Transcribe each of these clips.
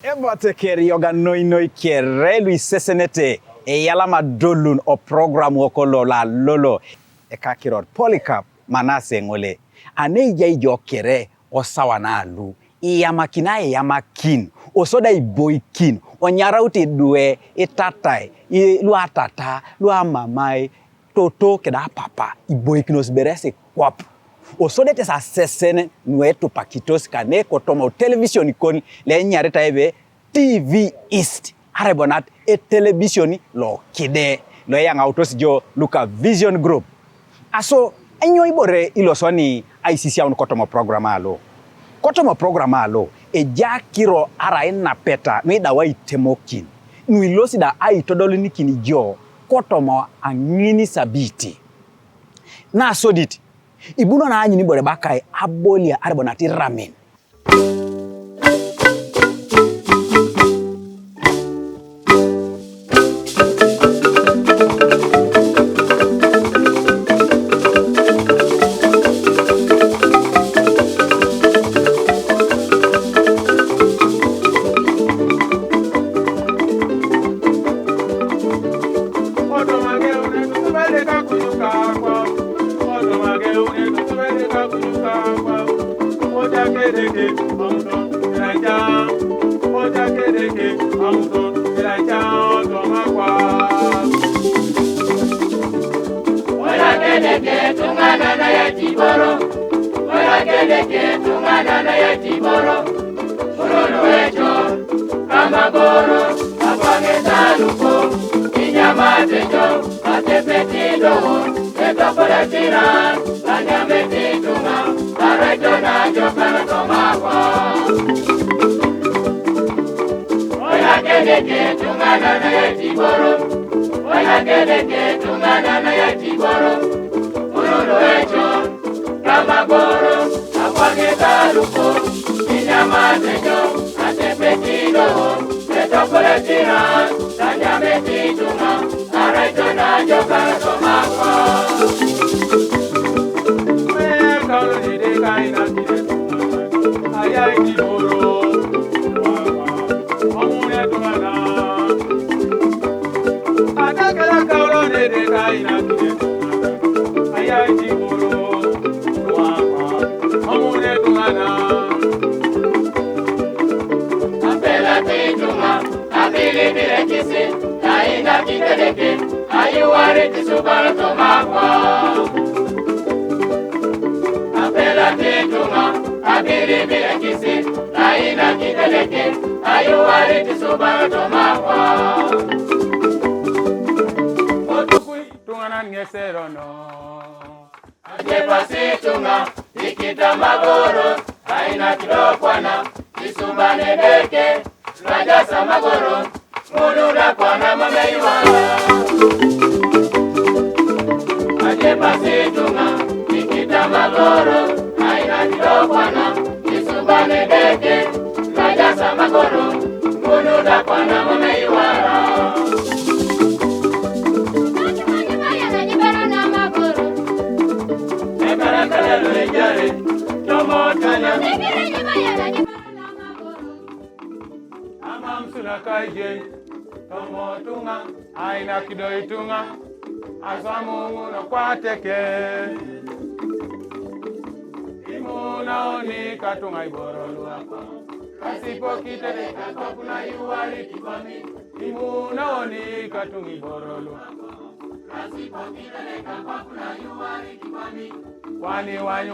Ebote keri yoga noi kere lui sesenete e yalama dolun o program wokolo la lolo Ekakiro Polycarp manase ngole ane jo kere o sawana lu iyamakina yamakin o soda iboikin o nyarauti due itatai lu atata lu mamai toto keda papa iboikinos berese kwap o so dete sa sesene nueto pakitos kane kotoma television kon le nyareta ebe TV East arebonat e television lo kide lo yang autos jo luka vision group aso enyo ibore ilosoni ICC on kotoma programa lo e jakiro ara ina peta mi da wai temokin nui losi da ai todolini kini jo kotoma angini sabiti na sodit ibuno na anyi ni bore bakai abolia arbonati ramen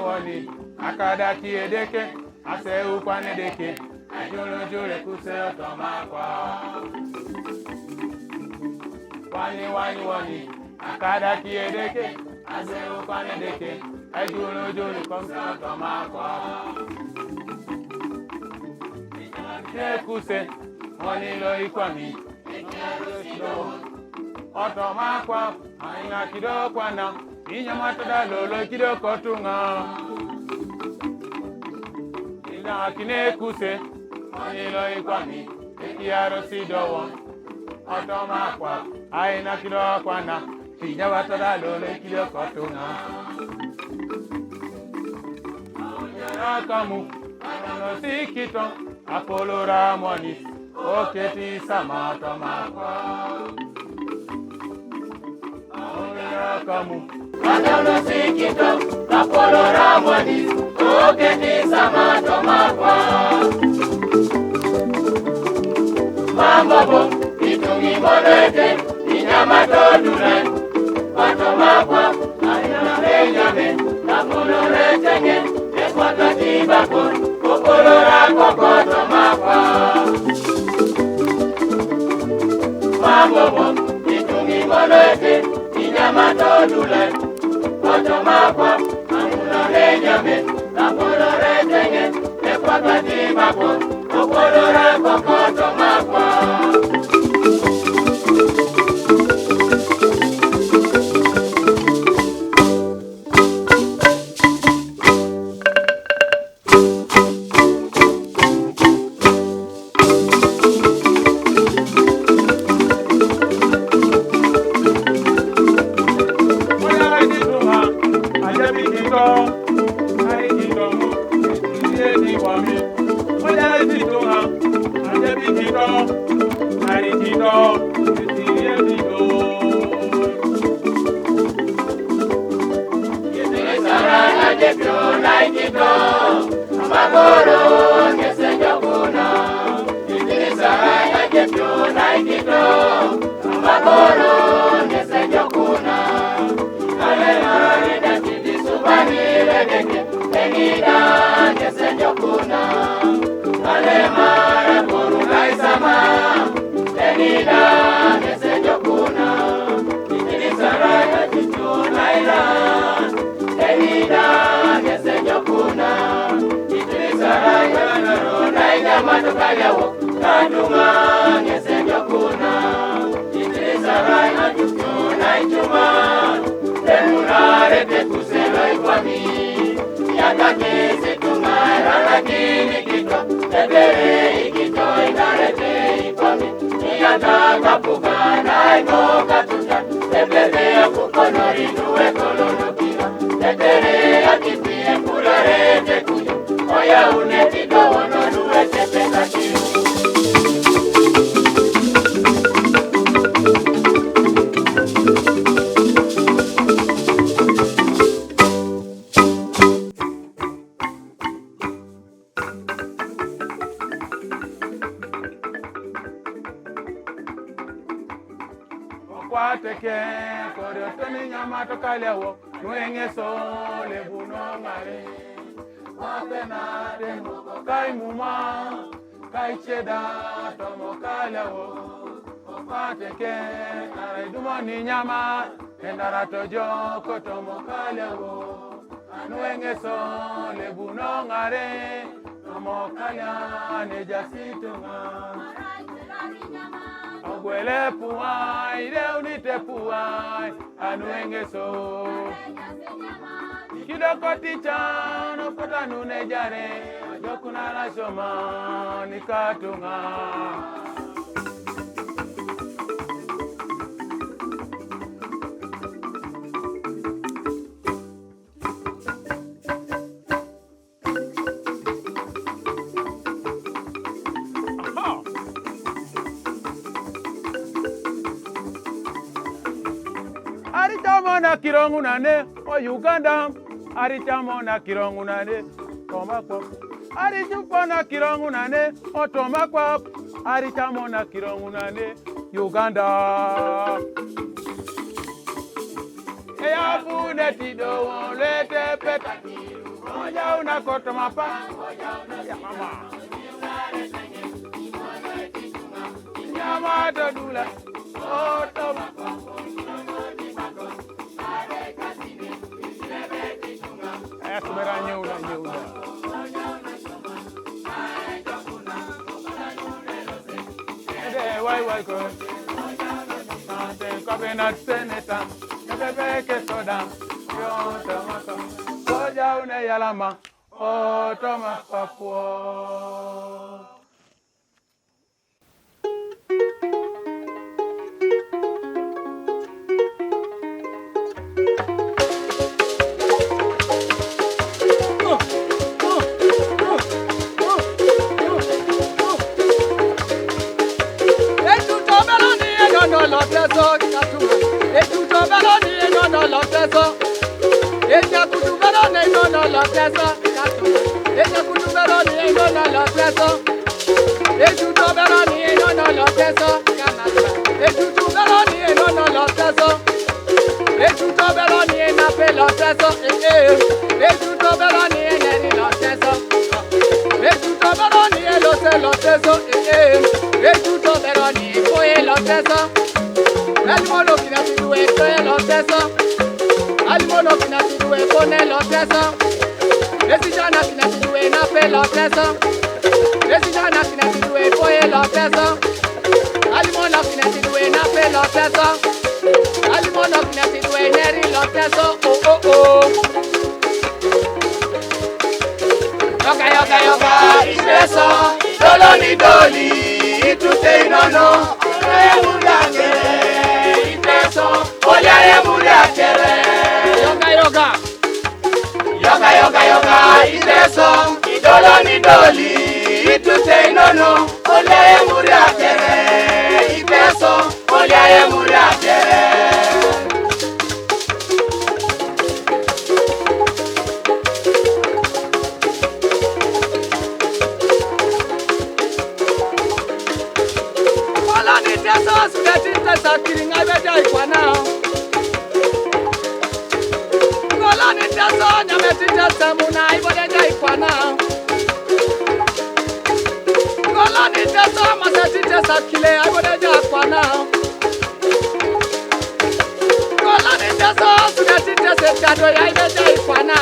Wani akada kiedeke aseu kwane deke ajolo kuse otomakwa wani akada kiedeke aseu kwane deke ajolo kuse otomakwa kuse wani lo ikwami otomakwa aina kidokwa na inyamata da lolo kidoko tunga ila kine kuse onilo ikwami ekiaro sidowo otomakwa aina kidoko na inyamata da lolo kidoko tunga akamu ano sikito apolora monis oketi sama tomakwa Aura kamu Adana sikito kapolora mwani oketi sama tomakwa Mambo itungi molete inyama todule patomakwa ayana renyame kapolore tenge ekwata tibako kopolora kokoto makwa Mambo itungi molete inyama todule patomakwa ayana renyame kapolore tenge ekwata tibako kopolora kokoto makwa Kwateke korotoni nyama tokalewo nuenge so lebuno ngare Wapena demo kai muma kai cheda tomo kalewo Kwateke araidumo ni nyama endara tojo kotomo kalewo nuenge so lebuno ngare tomo kalya nejasitunga Ogwele puai, leunite puai, anuenge so. Kidoko ticha, no pota nune jare, jokuna la shoma, nikatunga. Aritamona kirongunane o Uganda aritamona kirongunane tomakwa arijupona kirongunane o tomakwa aritamona kirongunane Uganda Eya bune tido lete peta moja una kotomapa ya mama Nyama dodula o tomakwa Esmera nyuda. Ede wai ko. Ate kabena seneta. Bebe ke soda. Yo tomato. Soja une yalama. O toma papo. Teso katuma. Etuto beloni no lo Teso. Eja kutu beloni no lo Teso katuma. Eja kutu beloni no lo Teso. Etuto beloni no lo Teso kanata. Etuto beloni no lo Teso. Etuto beloni na pe lo Teso. Etuto beloni neri lo Teso. Etuto beloni lo se lo Teso. Etuto beloni koe lo Teso. Alimono kinati duwe koe lo Teso. Alimono kinati duwe kone lo Teso. Esijana kinati duwe na pe lo Teso. Esijana kinati duwe koe lo Teso. Alimono kinati duwe na pe lo Teso. Alimono kinati duwe neri lo Teso. Oh oh oh. Yoga yoga yoga Iteso. Dolo ni doli. Itute inono. Ole muriakere. Iteso. Ole muriakere. Yoga yoga. Yoga yoga yoga Iteso. Dolo ni doli. Itute inono. Ole muriakere. Iteso. Ole muriakere. Teso sugeti Teso kiri ngabeja ikwana. Kola ni Teso nyameti Teso muna ibodeja ikwana. Kola ni Teso maseti Teso kile ibodeja ikwana. Kola ni Teso sugeti Teso chado ya ibodeja ikwana.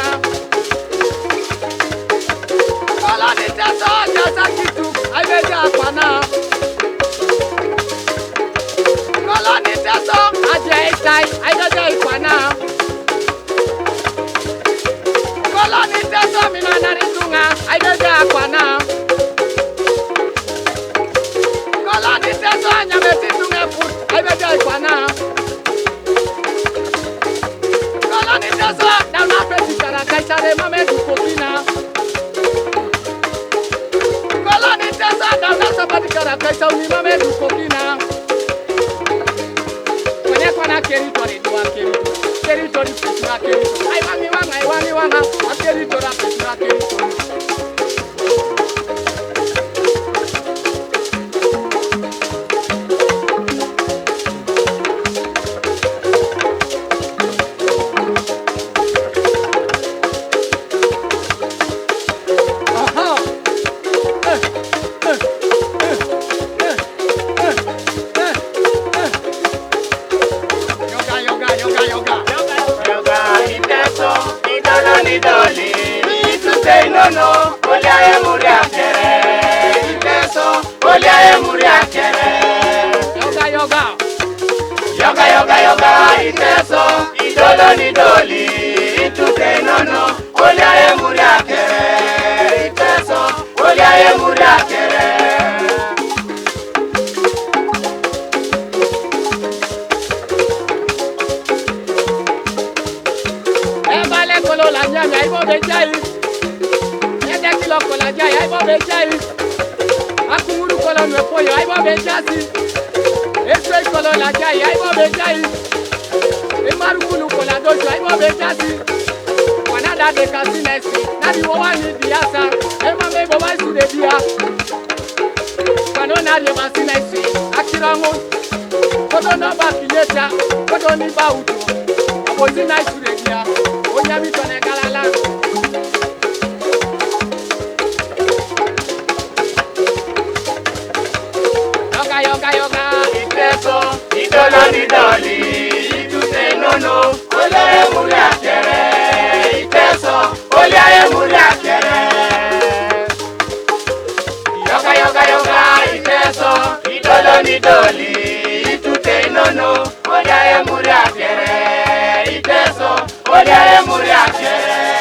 Kola ni Teso jasa kitu ibodeja ikwana. Kola ni Teso aje itai aidoja ikwana. Kola ni Teso minana ritunga aidoja ikwana. Kola ni Teso anyameti tunga put aidoja ikwana. Kola ni Teso dauna peti kara kaishare mame dukokina. Kola ni Teso dauna sabati kara kaisha uni mame dukokina. Kwana territory do territory petra territory. I want a territory petra territory. No, ole muriakere. Iteso, ole muriakere. Yoga yoga. Yoga yoga yoga Iteso. Idolo ni doli. Itute nono. Ole muriakere. Iteso, ole muriakere. Ebale kolo la nyanya ibo bejai. Kola jai ai bo bejai. Akumuru kola no poyo ai bo bejasi. Eswe kola la jai ai bo bejai. Emarukulu kola dojo ai bo bejasi. Wanada de kasinesi. Na bi wo wani diasa. Ema me bo wa su de dia. Kano na de basinesi. Akiro ngo. Kodo no ba kinyeta. Kodo ni ba uto. Abozi na su de dia. Onya mi tone galala. Iteso, idolo ni doli, itute nono, ole muriakere. Iteso, ole muriakere. Yoga yoga yoga Iteso, idolo ni doli, itute nono, ole muriakere. Iteso, ole muriakere.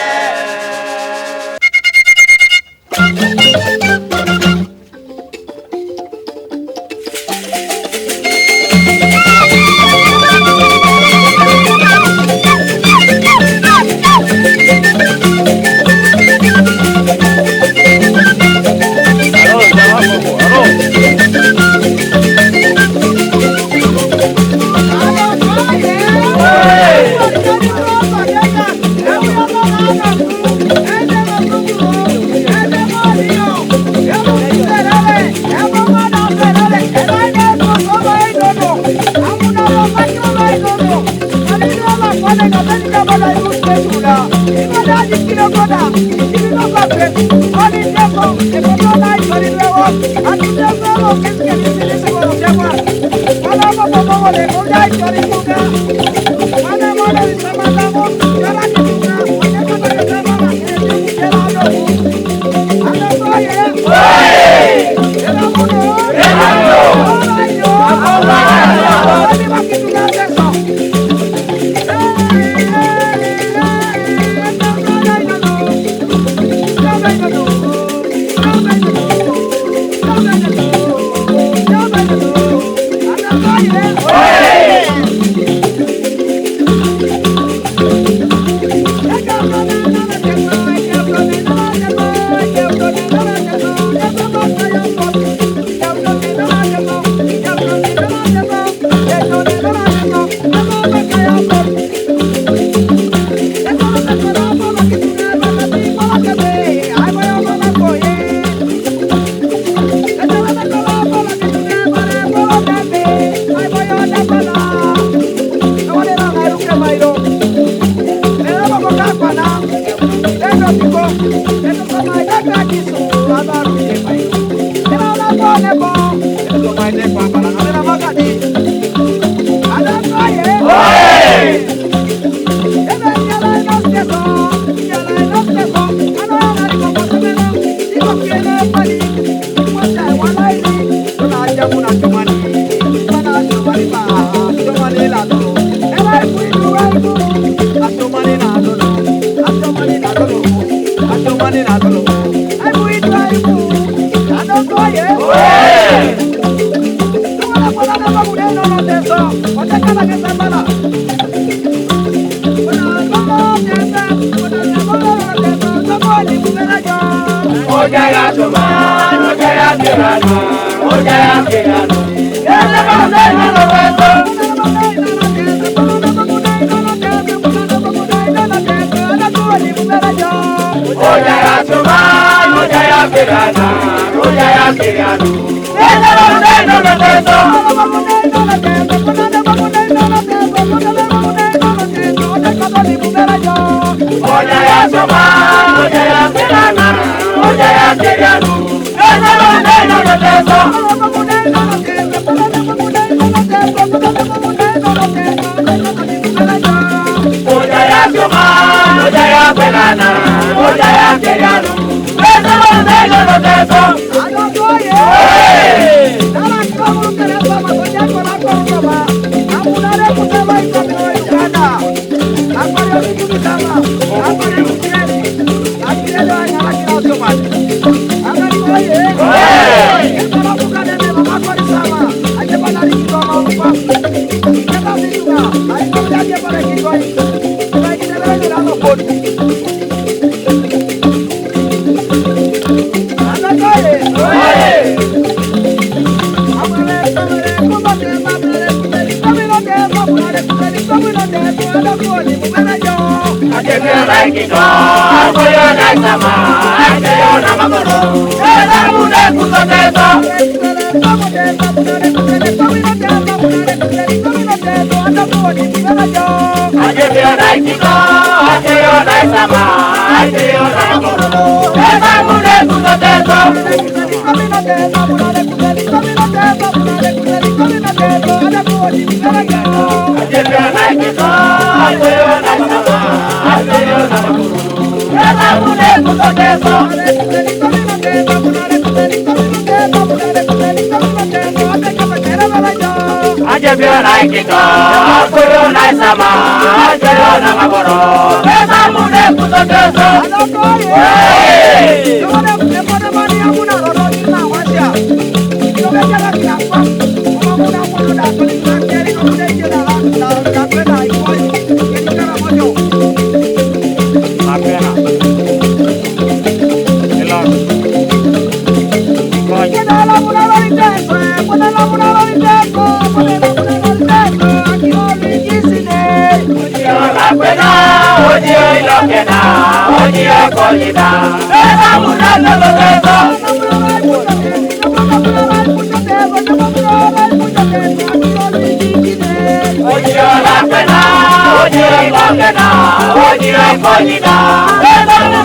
Oye,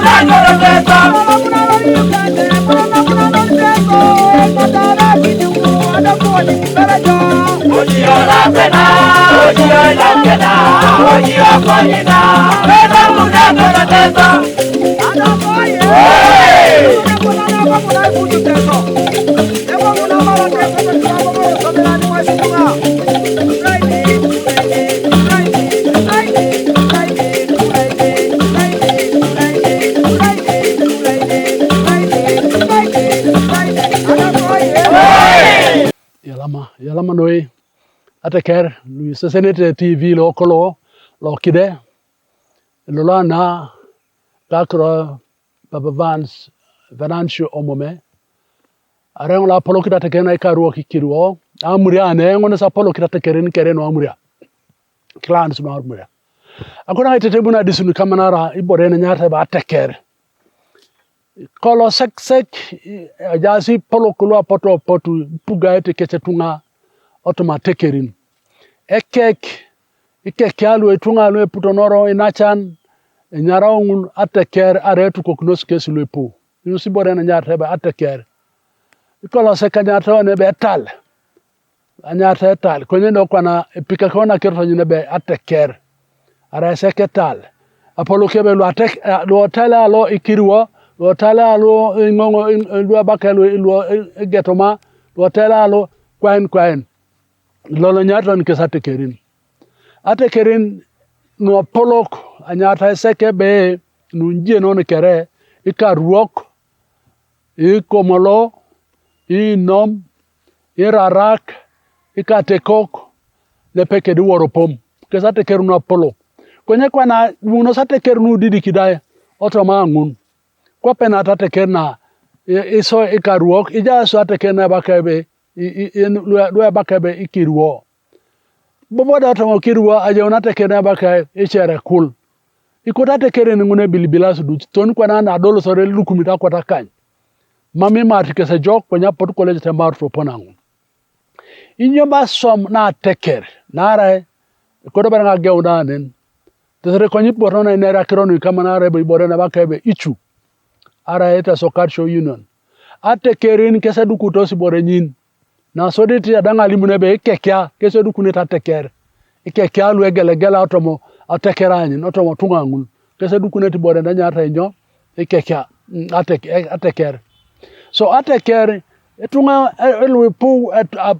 Yalama noi ataker lui sesenete TV lokolo lokide lolana takro Papa Vance Venancio omome areng la polo kita tekena ikaruo kikiruo amuria ne ngone sa polo kita tekeren keren amuria clans no amuria akona itete buna disunu kamanara ibore na nyata ba teker kolo sek Ajosi polo kulo poto puga ete kechetunga automatekerin ikek alu etunga alu putonoro inachan nyaraungun ateker aretu koknos kesu lepo yusi bore na nyata ba ateker kolo sek nyata ne be tal anyata tal konye no kwana pika kona kerto nyine be ateker ara seketal apolo kebe lo tala lo ikiriwo lo tala lo ngongo lo bakalo lo getoma lo tala lo kwain lolo nyata nke atekerin no polok anyata seke be nunje no kere ikaruok ikomolo inom irarak ikatekok lepeke di woropom kesatekeru no polok kwenye kwana muno satekeru no didi kidai otomangun kwa pena tateker na iso ikaruok ija so ateker na bakebe lo bakebe ikiruo boboda otomo kiruo aje onateker na bakabe ichere kul ikota tekere ngune bilibila sudu ton kwana na dolo sore lukumita kwata kan mami matike se jok ponya pot college te marto ponangu inyoba som na teker nare kodo baranga gewdanen tesere konyi porona nera kronu kamanare be borena bakabe ichu ara Iteso Cultural Union atekerin kese dukuto si borenyin na soditi adanga limune be kekya kese dukune ta teker ikekya lu egele otomo atekeranyin otomo tungangun kese dukune ti borena nyata enyo ikekya ateker so ateker etunga elu pu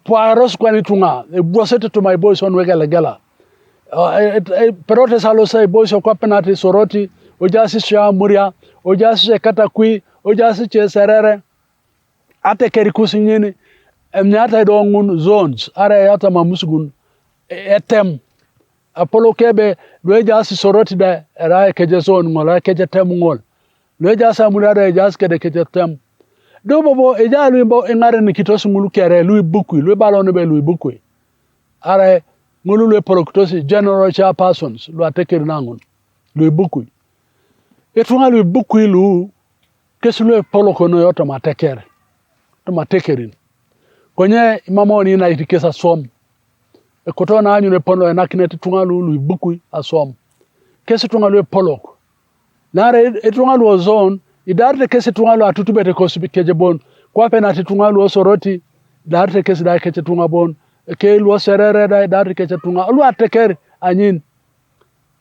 poaros kwani tunga ebosete to my boys on wegele perote salo sai boys kwa penati soroti ojasi sha muria ojasi katakui ojasi cheserere atekeri kusinyini emnyata dongun zones are yata mamusgun etem apolo kebe lojasi soroti da era keje zone ngola keje tem ngol lojasi muria da jas kede keje tem do bobo ejalu mbo engare ni kitosu mulu kere lui bukui lui balone be lui bukui are ngulu le proktosi general chairpersons lo atekeri nangun lui bukui etunga lui bukui lu kesulu polo kono yoto mateker to matekerin konye mamoni na itikesa som ekoto na anyu ne pono na kinete tunga lui bukui asom kesu tunga lui polo nare etunga lu zone idarte kese tunga lu atutubete kosibi keje bon kwa penati tunga lu soroti idarte kese da keje tunga bon ke lu serere da idarte keje tunga lu ateker anyin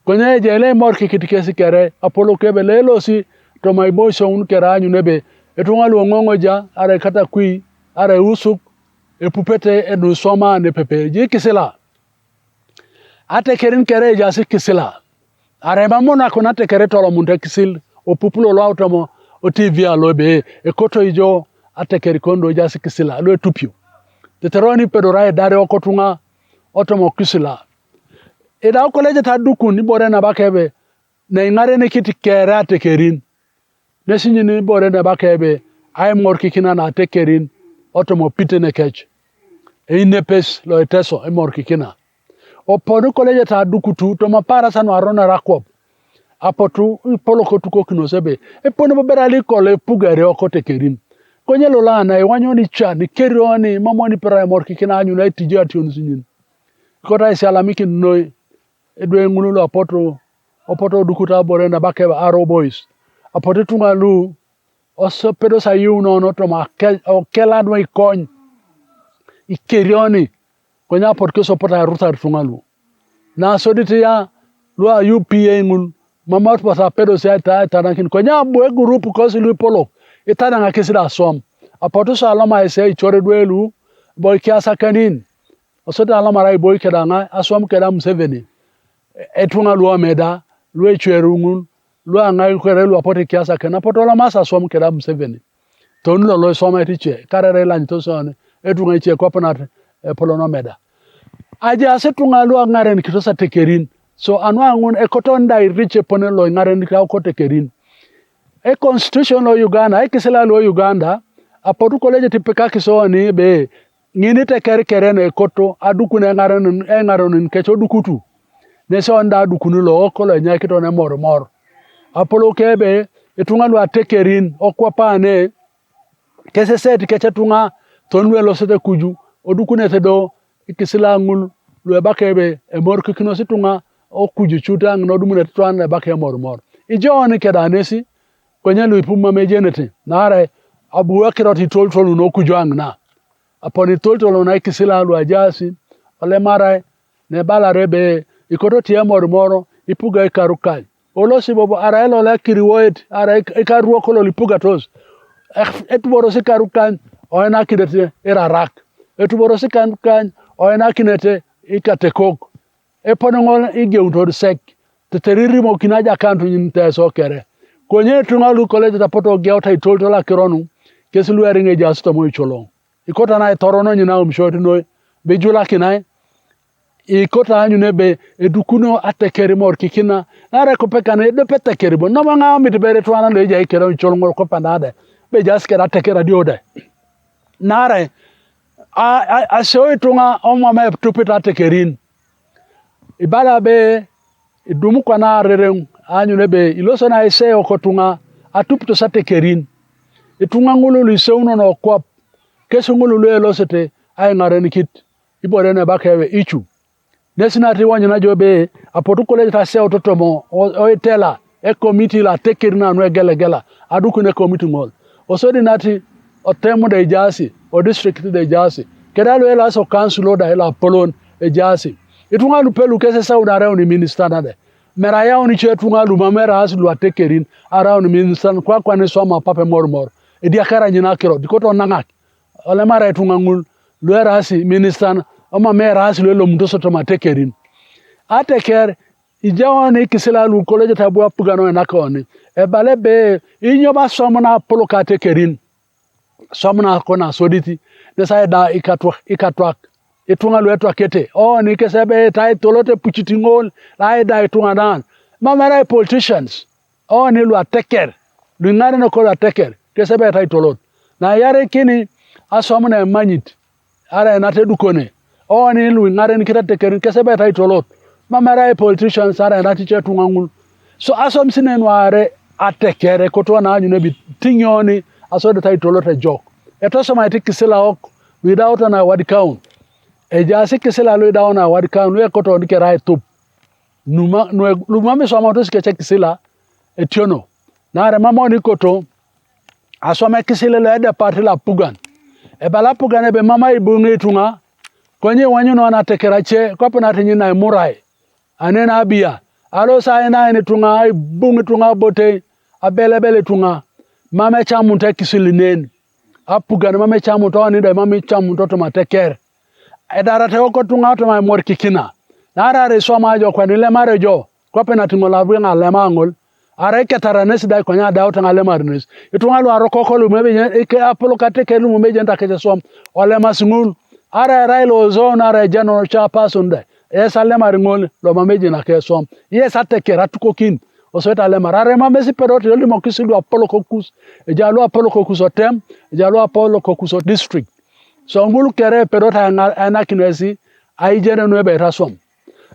konye jele morki kitikesi kere apolo kebe lelo si to my boy so kera anyu nebe etunga lu ngongoja are kata kui are usuk epupete edu soma ne pepe je kisela atekerin kere jasi kisela are mamona konate kere tolo munde kisil opupulo lo automo o TV alobe ekoto ijo atekeri kondo jasi kisila lo etupio teteroni pedorai dare okotunga otomo kisila eda college ta duku ni bore na bakebe na ingare ne kiti kera atekerin nesinyi ni bore na bakebe ay morki kina na atekerin otomo Epitene kech inepes lo Iteso morki kina opodu college ta duku tu to mapara sanu arona rakop apotu polo kotuko kinosebe epono berali kole pugare Okote kerin konye lolana wanyoni cha ni kerioni mamoni pera morki kina anyu na tije ationu sinyin kota isalamiki noi edwe ngulu apoto dukuta bore na bakeba aro boys apote tunga lu oso pedo sa yu no to ma kela no ikon ikerioni konya porque sopota ruta tunga lu na soditi ya lu UPA ngul mama pasa pedo sa ta nakin konya bo group ko si lu polo itana ngakisida som apote so alama ese chore duelu boy kiasa kanin osoda alama rai boy kedanga asom kedam 7 etunga lu meda lu echwerungun lu angai kwere lu apote kiasa kana potola masa som kedam 7 ton lo soma tiche karere lan to sone etunga che kopanat polono meda aja setunga lu ngaren kitosa tekerin so anwa ngun ekotonda iriche ponelo ngaren ka ko tekerin constitution lo Uganda kisela lo Uganda apotu college tipeka kisoni be ngini tekere ne koto adukune ngaren kecho dukutu ne so nda dukunu lo kolo nya kitone mor apolo kebe etunga lu atekerin okwapane kese seti keche tunga tonwelo sete kuju odukune tedo ikisila ngul lu bakebe mor kikino situnga okuju chuta no dumune twan bake mor ijoni kedanesi kwenye lu ipuma mejenete nare abu Akiro ti toltolu no kuju angna aponi toltolu na ikisila lu Ajosi ole mara ne bala rebe ikoto tie moro ipuga ikarukai olosi bobo araelo la kiriwoet ara ikaruo kolo lipuga tos etuboro sikarukan oena kidete irarak etuboro sikan oena kinete ikatekok eponongol igeuntod sek teteriri mo kinaja kantu Teso kere konye tungalu college tapoto geota itoltola kironu kesulu eringe jasto mo cholo ikota na torono nyina umshoti no bejula kinai ikota anyu nebe edukuno atekeri mor kikina nare kopekane de petekeri bo no manga mitbere twana le ja ikero cholngol ko panade be jaskera atekera diode nare a shoy tunga omma me tupita atekerin ibala be idumu kwa na rereng anyu nebe iloso na ise okotunga atupto satekerin itunga ngulu liseuno no kwap kesu ngulu le losete ay ngaren kit ibore ne bakewe ichu nesinati wanyina jobe apotu college ta se ototomo o tela committee la tekerina no gela aduku ne committee ngol osodi nati otemu de Ajosi o district de Ajosi kedalo ela so council da ela polon Ajosi itunga lu pelu kese sauda rauni minister nade mera yao ni chetunga lu mamera aslu atekerin around minister kwa ne soma pape mor ediakara nyina Akiro dikoto nangak ole mara itunga ngul lu erasi minister ama mera aslu lo mdoso to matekerin ateker ijawani kisela lu college tabu apugano nakoni balebe inyoba somna polo katekerin somna kona soditi desa da ikatwak itunga lu etwa kete ni kesebe tai tolote puchitingol la da itunga dan mamara politicians ni lu ateker lu ngare no ko ateker kesebe tai tolot na yare kini asomna manyit ara na tedukone ni lu ngare ni kitatekerin kesebe tai tolot mamara politicians ara na tiche tungangul so asom sinen ware atekere koto na anyu nebi tinyoni asode tai tolot jok etoso ma tikisela ok without an award count Ajosi kisela lo down award count we koto ndike right top numa me so ma to skeche kisela etiono na re mama ni koto asome kisela lo de party la pugan bala pugan be mama ibungi tunga konye wanyu no na tekerache kopo na tinyi na murai anena abia alo sa ina ni tunga bungi tunga bote abelebele tunga mama chamu tekisilineni apugan mama chamu to ni de mama chamu to mateker edara te oko tunga to ma mor kikina nara re so ma jo kwani le mare jo kopo na tingola bwenga le mangol are ketara nesi dai konya da utanga le marnes itunga lo aroko lu mebe ke apolo kateke lu mebe jenta ke som ole masngul ara railo zona ara jano cha pasonde esale maringol lo mameji na ke som yes atekera tukokin osweta le marare mamesi perote yoli mokisilu apolo kokus ejalo apolo kokus otem ejalo apolo kokus district so ngulu kere perota ana kinesi aijere no be rasom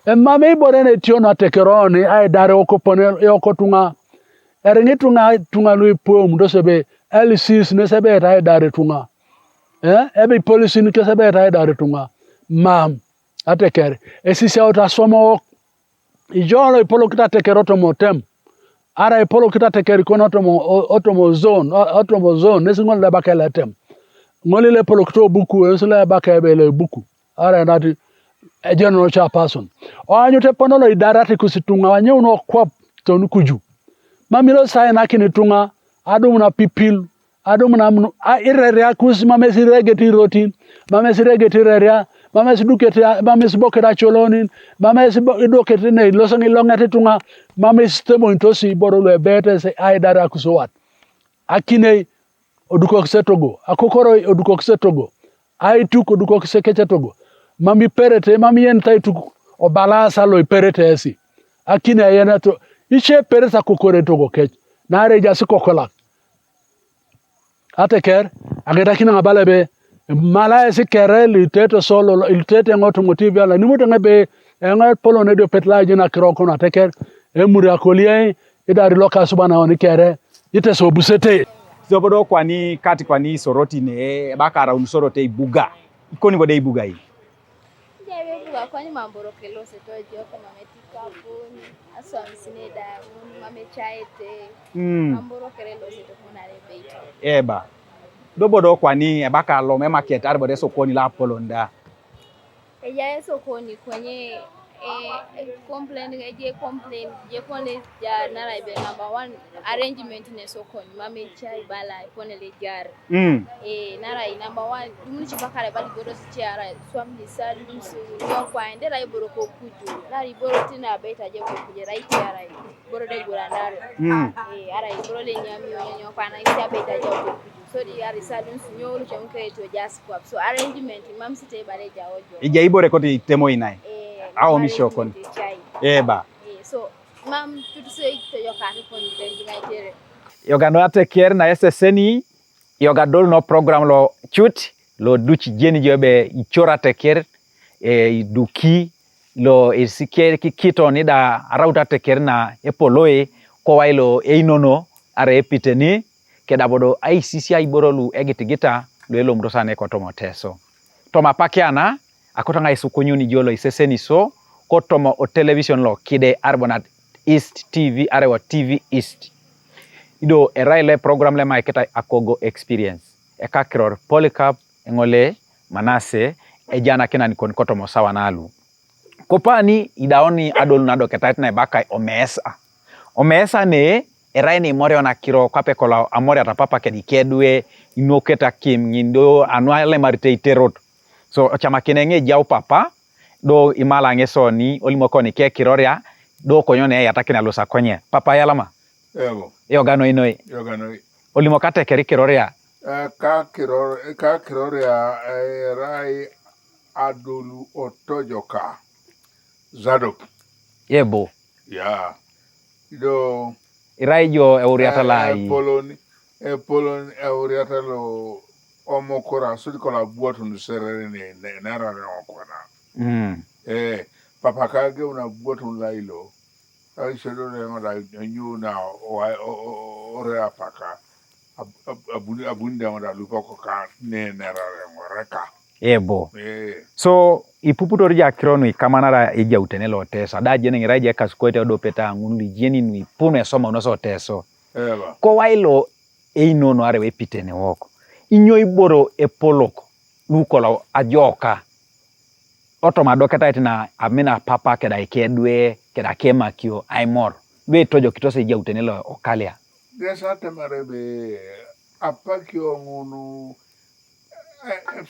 mame borene tiono atekeroni ai dare okopone yokotunga eringi tunga lui pom do sebe LCs ne sebe ai dare tunga ebe police ni kesebe ai dare tunga mam atekere esisi auta somo ijolo ipolo kita tekeroto motem ara polo kita tekeri kono otomo zone nesi ngol le bakele tem ngoli le polo kito buku nesi le bakele buku ara nati a general chairperson o anyo te pono lo idarati kusitunga wanyo no kwap tonu kuju mamilo sai na kini tunga adum na pipil adum na ireria kus mamesi regeti rotin mamesi regeti reria mamesi duketi mamesi bokeda cholonin mamesi duketi ne losongi longati tunga mamesi temo intosi borolo bete se aidara kusowat akine oduko ksetogo akokoro oduko ksetogo aituk oduko kseketogo mami perete mami yen taituk o balasa lo perete esi akine yena to iche peresa kokore togo kech nare jasi kokolak ateker ageda kina ngabalebe mala esi kere litete solo litete ngoto motive ala nimuto ngebe ngal polo ne do petla jina kiro kono ateker emuri akolie idari loka subana oni kere Iteso busete zobodo kwani kati kwani soroti ne bakara unsorote ibuga ikoni bode ibuga hii Jabe buga kwani mamboro kelo setoje kama metika poni aso amsineda mamechaete mamboro kelo seto kuna lebe eba dobodo kwani ebaka lo me market arbode sokoni la polonda eja sokoni kwenye complain je kone ja naraibe number 1 arrangement ne sokoni mamechai bala kone le jar narai number 1 dumuni chibakare bali bodo sichara swamni sali musu yo kwa ndera iboro ko kuju nari boro tina beta je ko kuje right yara boro de gurandare ara iboro le nyami onyo kwa na isi beta je ko kuju so di ari sadun sunyolu chomke to just swap so arrangement mamsite bale ja ojo ija ibore koti temo inai ao mishokoni eba so mam tutse to yokati poni dengi ngaitere yogano ateker na SSNI yogadol no program lo chut lo duchi jeni jobe ichora teker duki lo isiker kito ni da rauta teker na epoloe ko wailo einono are Epitene keda bodo ICC iborolu egitigita lo elo mdosane ko tomo Teso toma pakiana akotanga isukunyuni jolo SSNI so ko tomo o television lo kide arbonat East TV arewa TV East ido eraile program le maiketa Akogo Experience Ekakiro Polycarp ngole Manase ejana kena ni konkoto mosawa nalu kopani idaoni adol nado ketait na baka omesa ne eraini more ona Akiro kape kola amore atapapa kedikedwe inoketa kim ngindo anuale marite iterot so chama kinenge jau papa do imala ngesoni olimokoni ke kiroria do konyone yatakina lusa konye papa yalama Ego. Yogano inoi. Olimokate kiroria. Ka kiroria rai adolu otojoka. Zadok. Yebo. Ya. Ido. Irai jo euriata lai. Polon euriata lo omokora sudikola buatu nusere ne nara okona. Papa kage una buatu lailo. I said, "You now, or apaka, abunda on the Lukoka, reka." Ebo. So, ipuputori ya Akiro nui kamanara eja utenelo Teso. Da jene ngira eja kaskwete odo peta ngunu jeni nui pume soma unoso Teso. Eba. Ko wailo einono arewe Epitene woko. Inyo iboro epoloko. Lukola ajoka. Otoma doketa itina amina papa keda ikedwe keda kema kio aimor we tojo kitose ija utenelo okalia Desa temarebe apakio ngunu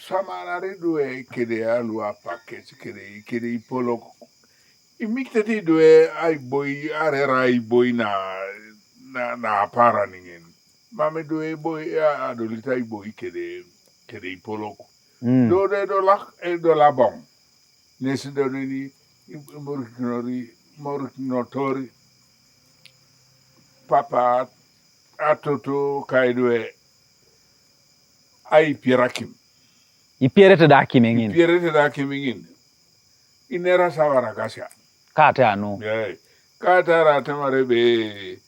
samanari due kede alu apake kede ipolo imikteti due ai boy arera ai boy na para ningen mame due boy adolita ai boy kede ipolo do la bom Nesidoni Moriknotori Papa Atoto Kaidwe Ai Pirakim. Ipierete da kimengin. Ipierete da kimengin. Inera Awaragasia. Kate anu. Yeah. Kate ratamarebe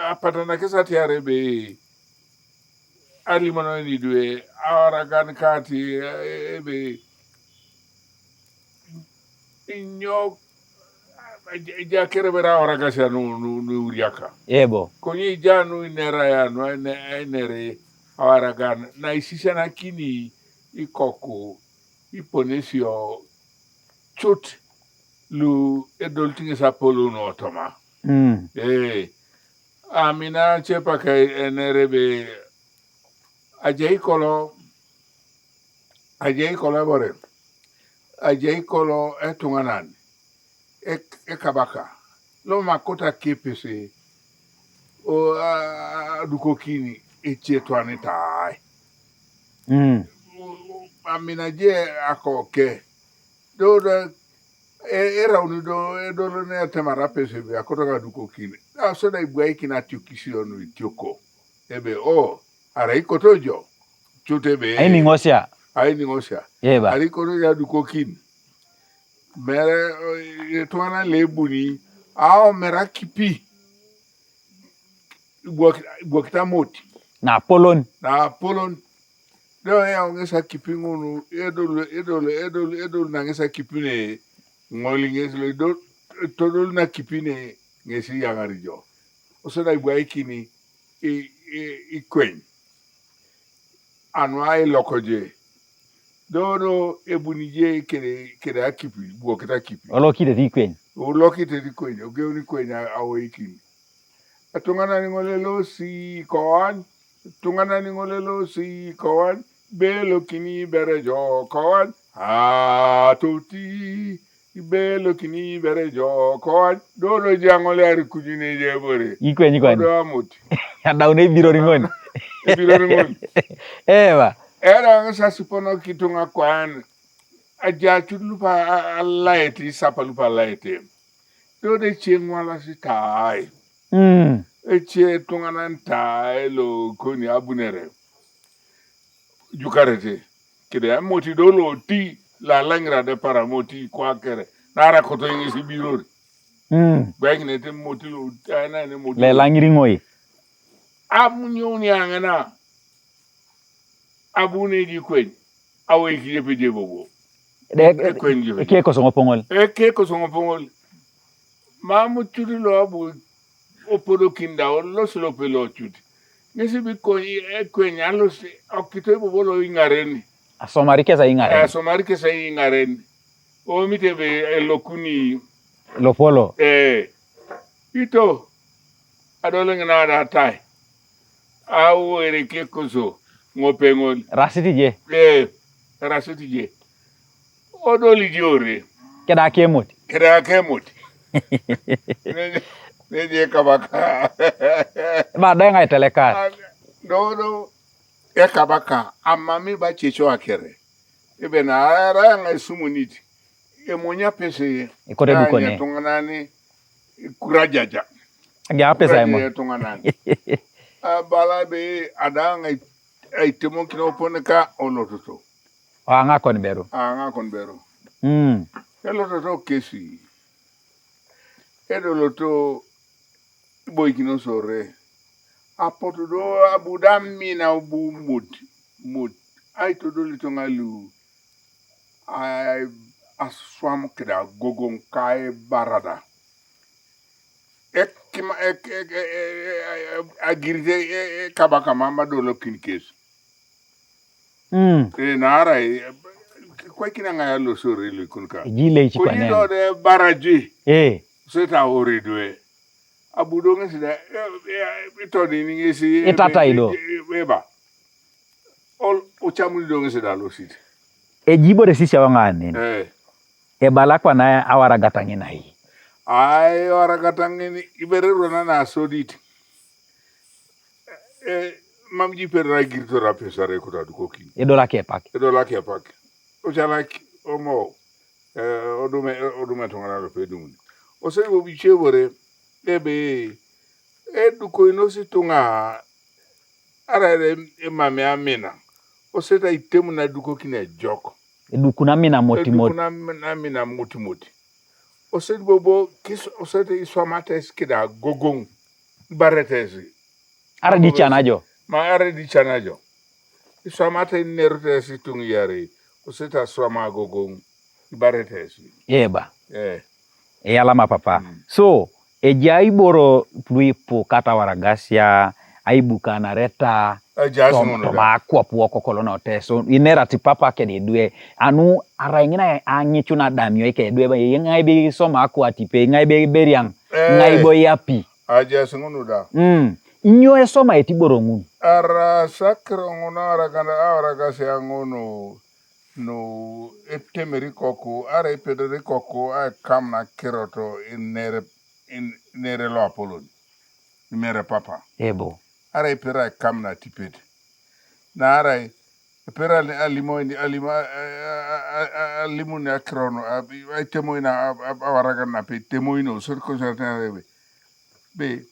apatana kesati arebe alimano ni due Awaragan kati ebe inyo ja kerebera Awaragasia no uriaka. Ebo. Konyi ja no nera ya no nere Awaragan na isisa na kini ikoko iponesio chut lu edoltinge sa polo no toma. Amina chepa kai nerebe ajei kolo bore. Ajei kolo etunganan. Ekabaka. Lo makota kepese o dukokini echetwane tai. Amina je akoke. Do era unido edo ne temara pese be akota ga dukokini. So na igwe kina tiokisi onu itioko. Ebe ara ikotojo. Chutebe. Aini ngosia. Yeba. Ari kotoja dukokini. Mere tuana lebuni mera kipi bwakita moti na polon do ya ngesa kipi ngunu edol na ngesa kipi ne ngoli ngeslo do todol na kipi ne ngesi yangarijo osoda igwa ikini ikwen anwa lokoje dono ebunije kere akipi bwakita kipi olokite dikwen ogeni kwen awaikin atungana ningolelo si kawan belo kini berejo kawan toti belo kini berejo kawan dono jangole ari kujine jebore ikwen do amuti adaune biro ringon ewa era ngasa sipono kitunga kwan aja chulupa alaiti sapalupa laite do de chengwala sitai eche tunganan tai lo koni abunere jukarete kede moti dolo ti la langra de paramoti kwakere nara koto ngisi birori bagne te moti lo ana ne moti le langiri ngoi amunyoni angana abune di kwen awe ki yepe bobo eke ko songo pongol mamu chudi lo abu opodo kinda lo solo pelo chudi ngesi bi ko kwen alo se okito bobo lo ingareni asomari kesa ingareni o mitebe lokuni lo polo ito adolo ngana da tai awu ereke koso ngopengol rasiti je odoli jore keda kemoti ne kabaka ba denga teleka do kabaka amami ba checho akere ebe na ara nga sumuniti monya pese Ekote dukone tunganani kurajaja ya pesa mo tunganani bala be adanga itemo kino poneka olototo anga konbero elototo kesi edoloto boy kino sore apotudo abudami na ubu mut ai todo litongalu ai aswam keda gogon kai barada agirite kabaka mama dolo kinkes nara kwa kina ngaya lo sore lo kunka jile chi kwane ko de baraji seta oridwe abudo ngesida itodi ngesi itata ido eba ol uchamu do ngesida lo sit jibo de sisi wangane bala kwa na Awaragatangi na hii ai Awaragatangi iberero na sodit mamji perra girto rapesare ko tadu koki edola ke pak ochalaki omo odume tongana lo pedum o se bo bichevore ebe eduko inosi tunga ara mame amina o se ta itemu na duko kina joko eduku na mina moti o se bobo kis o se te iswamata skida gogong baretesi ara di chanajo iswamata nerutesi tungi yare o se ta swama gogong baretesi yeba Yalama papa. So, eja iboro pluipo kata Awaragasia, aibuka nareta, toma kuapu wako kolona Teso, inera ti papa ke de due, anu ara ingina anyichu na damio ike due, ngai be soma aku atipe, ngai be beriang, ngai bo yapi. Ajosi ngono da. Inyo soma etiboro ngun. Ara sakro ngono ara kana Awaragasia ngono. No eptemeri koko ara epedere koko a kam na kiroto in nere lo apolon mere papa Ebo ara epera kam na tipet na ara epera alimo ni akrono a temo ina Awaraga na pe temo ino sur ko certain be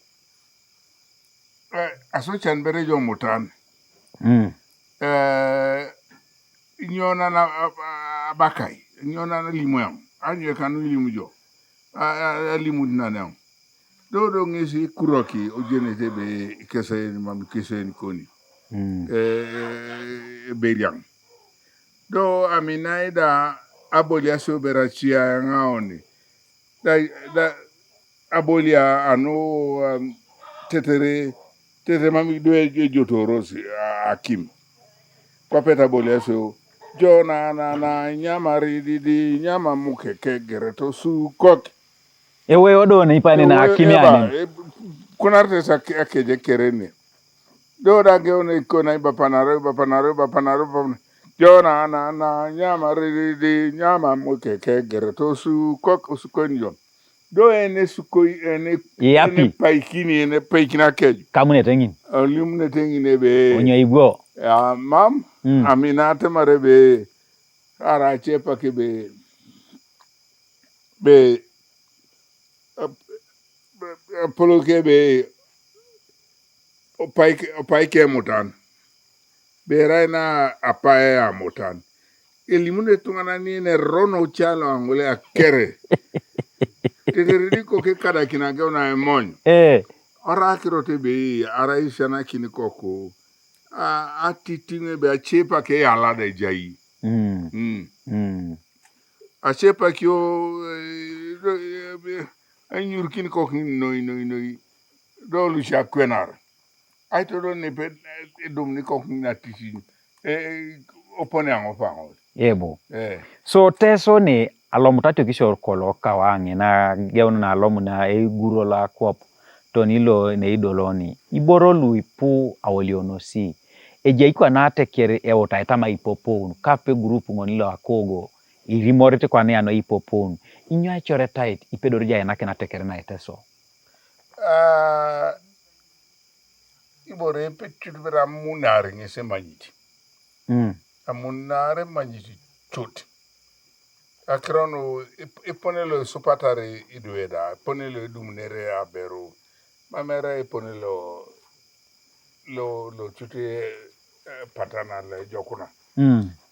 aso chan bere jo mutan nyona na bakai nyona na limoyam anye kanu limu jo limu dinanam do ngesi kuroki ojenete be kese mam kese ni koni beriang do aminaida abolia soberachia ngaoni da abolia ano tetere mami do jotorosi akim kwa peta bolia so jona na nyama rididi nyama mukeke gereto su kok ewe odo ni pani na akimiani kunarte sa akeje kerene do da geone kona bapanaro jona na nyama rididi nyama mukeke gereto su kok su konyo do ene su koi ene paikini ene paikina keju kamune tengin limune tengin ebe onyo igwo mam aminate marebe ara chepa ke be polo ke be opaike mutan be raina apae a mutan elimune tungana ni ne rono chalo angole akere teteridiko ke kada kinage ona emon ora Akiro te be ara isana kini koko atitinge be chepa ke ala de jai a chepa kyo anyurkin kokin noi do lu kwenar ai to do ne pe dum ni kokin na tisi opone ango fango yebo so Teso ni alomutato kishor kolo kawangi na geonu na alomu na guro la kwap tonilo ne idoloni iboro lu ipu awoliono si eje ikwa na tekere etaitama ipopon kape grupu ngonilo Akogo irimorite kwa ne ano ipopon inyo achore tight ipedorija enake na tekere na Teso ibore pechudu bera munare ngese manyiti amunare manyiti chut Akrono iponelo supatare idueda ponelo idumnere abero mamera iponelo lo chuti patana le jokuna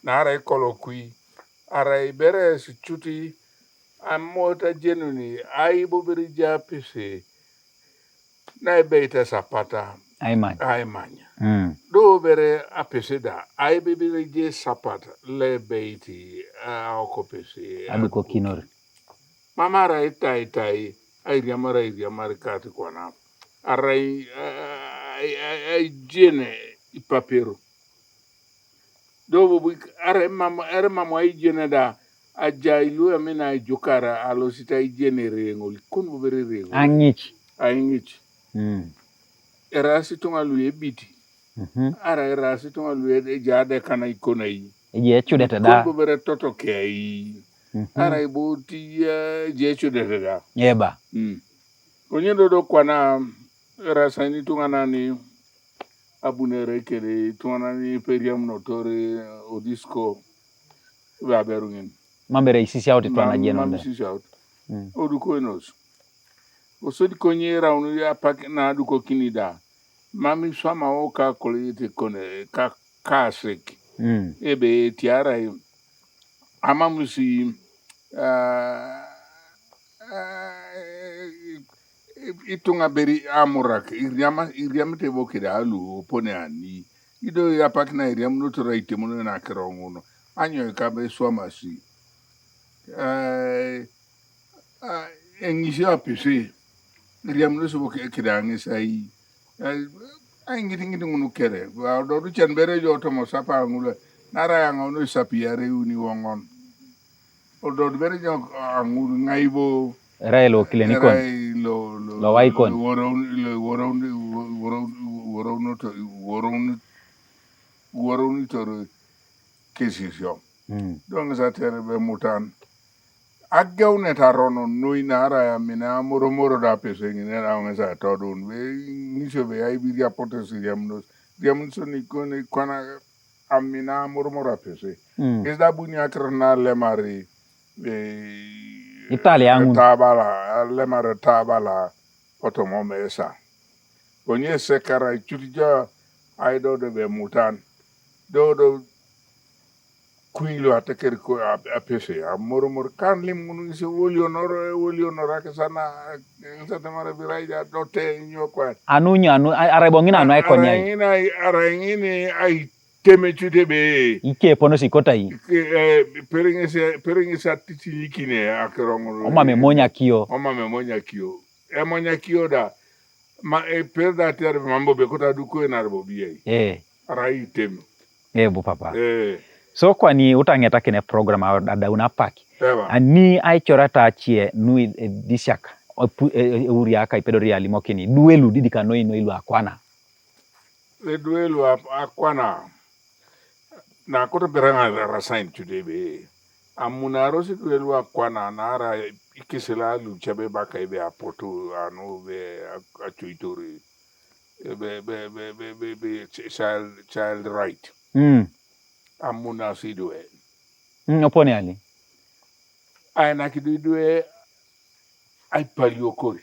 nara ikolo kui ara ibere si chuti amota jenuni ai bobiri japise na ibeita sapata aimanya do bere apeseda ai bibiri je sapata le beiti okopese aduko kinori mamara itai ai riamara kati kwana arai ai jene ipapero do bobu are mama ai jene da ajailu amena jokara alosita ai jene rengol kon bobere rengol angich erasi tongalu ebiti ara erasi tongalu jade kana ikonai je chudete da kon bobere toto kei ara iboti je chudete da yeba onyendo do kwana erasa ni tongana ni abunere kere tongana ni periam notore odisco ba berungen mambere isisi out twana jeno nda isisi out oduko enos osodi konye raunu ya pak na duko kinida mami swama oka kolite kone ka kasek ebe tiara amamusi itunga beri amurak iriam te bokida alu opone ani ido ya pak na iriam no to raite mono na krongo anyo ka be swama si engisi apese riam no so ke kidangi sai ai ngiti ngunu kere wa do du chen bere jo to mo sapa ngulu nara ya ngono sapiare uni wongon o do bere jo ngulu ngaibo Railo klinikon. Lo waikon. Woroni to kesisio donc ça terbe mutan agawne tarono noinara ya mina moro da pese ngene na ngasa to don be ni be ay bi ya potesi diam so ni kona amina moro pese es da bunya akrna le mari Italian lemare tabala otomo mesa onye sekara churja ay do be mutan do kuilo ateker ko apese moro kan lim ngunu se wolio nora ke sana mara biraija dote nyokwa anu arebongina anu aikoni arangini ai teme chude be ike pono sikota yi perengese atiti yikine akerongo oma me monya kio e monya kio da ma perda ter mambo be kota du ko na rebo biye arai teme bu papa so kwani utangeta kine program ada unapaki ani ai chorata chie nui disiaka uriaka ipedoria limokini duelu didika no ilu akwana le duelu akwana na koto beranga rasain today be amuna rosi duelu akwana nara ikisela lu chabe baka ibe apoto anu be achuitori be child right amuna sidwe opone ali ai na kidwe ai paliokori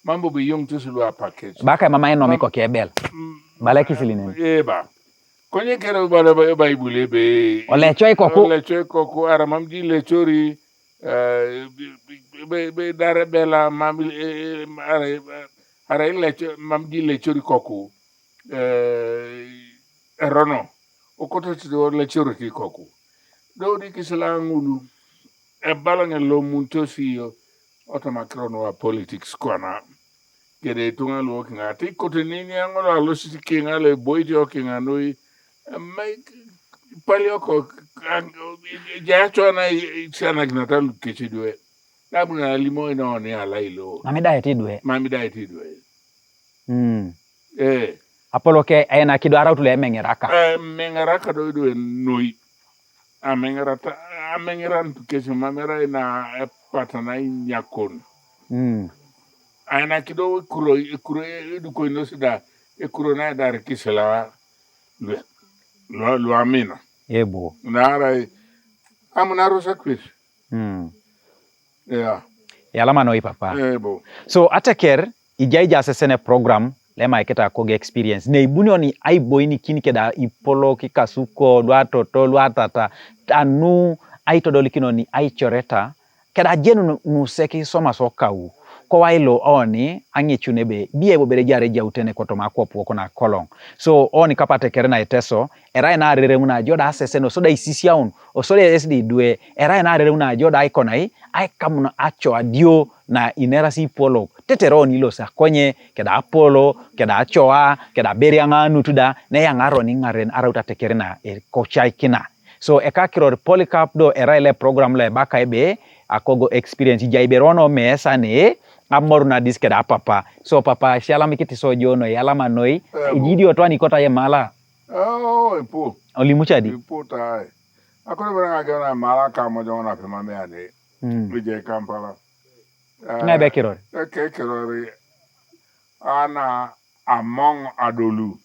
mambo be young to package baka mama eno miko kebel bala kisiline eba konye kero bala Bible be olecho koko ara mamji lechori be dare bela mamil ara lecho mamji lechori koko erono okoto tido lechori ki koko do di kisala ngulu e bala ngelo munto siyo otomakrono wa politics kwana gede tunga lo kinga ti kotenini angolo alo sikinga le boyti o kinga noi mai palioko ja chona sana gnata kichidwe labuna limo ino ne alailo mami diet idwe apolo ke ena kido ara utule mengeraka do idwe noi amengeran kesi mamera ina patana nyakon aina kido kuro edu ko no sida kuro na dar kisela lo amina ebo nara amuna rosa kwis yala manoi papa ebo so ateker ijaija sesene program lema iketa Akogo Experience ne ibunioni ai boyni kinikeda ipolo kikasuko lwa toto lwa tata anu ai todolikino ai choreta keda jenu nuseki soma sokau ko wailo oni angichune be biye bobere jare jautene kotoma kopo kona kolong so oni kapate kerena Iteso era na rere muna joda seseno soda isisiaun o soda SD due era na rere muna joda ikonai ai kamuna acho adio na inerasi polo teteroni lo sa konye keda apolo keda achoa keda berianga nutuda ne yangaro ni ngaren arauta tekerena kochai kina so Ekakiro polycarp do era ile program le baka ebe Akogo Experience jaiberono mesa ne amoruna diskeda papa so papa shala mikiti so jono yala manoi jidi otwani kota ye mala epo olimuchadi epo tai akore beranga gana mala kamo jona pe mame ade bije Kampala ngabe kirore kirore ana among adolu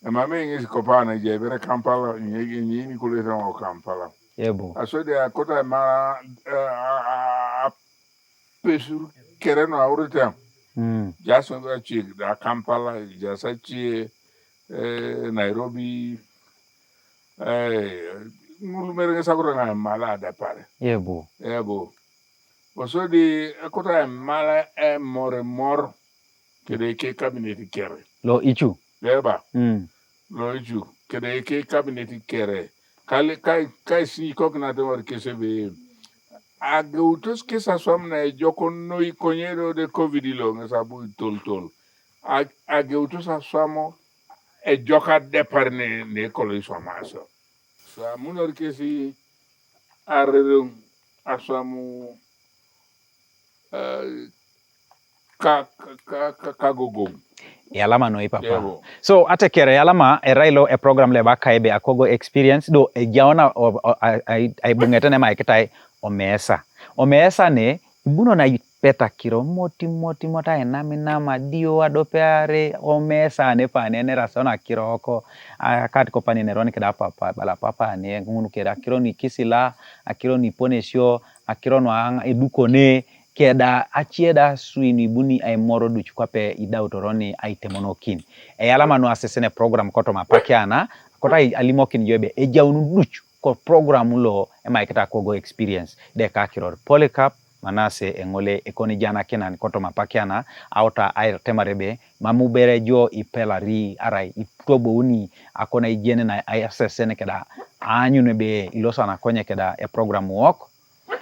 mame ngi kopana je bere Kampala ni kuleta Kampala yebo asode akota mara pesur kereno aurita jaso achi da Kampala jasa chi Nairobi ngulu mere sakura na mala da pare yebo osodi akota mala mor kede ke cabinet kere lo ichu lo ichu kede ke cabinet kere kale kai si kokna de war kesebe ageutos que s'assoam na joko no ikonyedo de covid lo ngasabu tol ageutos assoamo e joka depar ne kolo isomaso so amunor que si arredum assoamo kagogom Yalama no papa. Yebo. So ate kere yalama erailo e program le bakaibe Akogo Experience do e jaona ai bungetene ma ikitai omesa ne ibuno na peta kiro moti mota enamina dio adopeare omesa ne pa ne rasona kiroko kat ko pani neroni keda papa bala papa ne ngunu keda Akiro ni kisila Akiro ni ponesio Akiro no ang edukone keda achieda suini buni ay moro du chukwape ida utoroni ay temonokin e yalama no asesene program koto mapakiana kota alimokin yobe e jaunu duchu ko program lo e maikata Akogo Experience de Akiro Polycarp manase engole ekoni jana kenan koto mapakiana auta ay temarebe mamubere jo ipelari arai iptobo uni akona ijene na ay asesene keda anyune be ilosana konye keda e program wok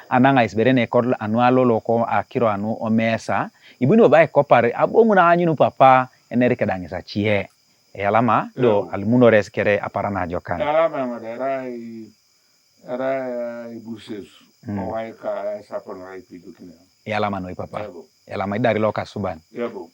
ananga isberene kod anualo loko Akiro anu omesa ibuni bae kopare abongu na anyunu papa eneri kedangisa chie yalama do almuno reskere aparana jokan yalama madera era ibuses o ka sapon rai pidukina yalama no papa yalama idari loka suban yebo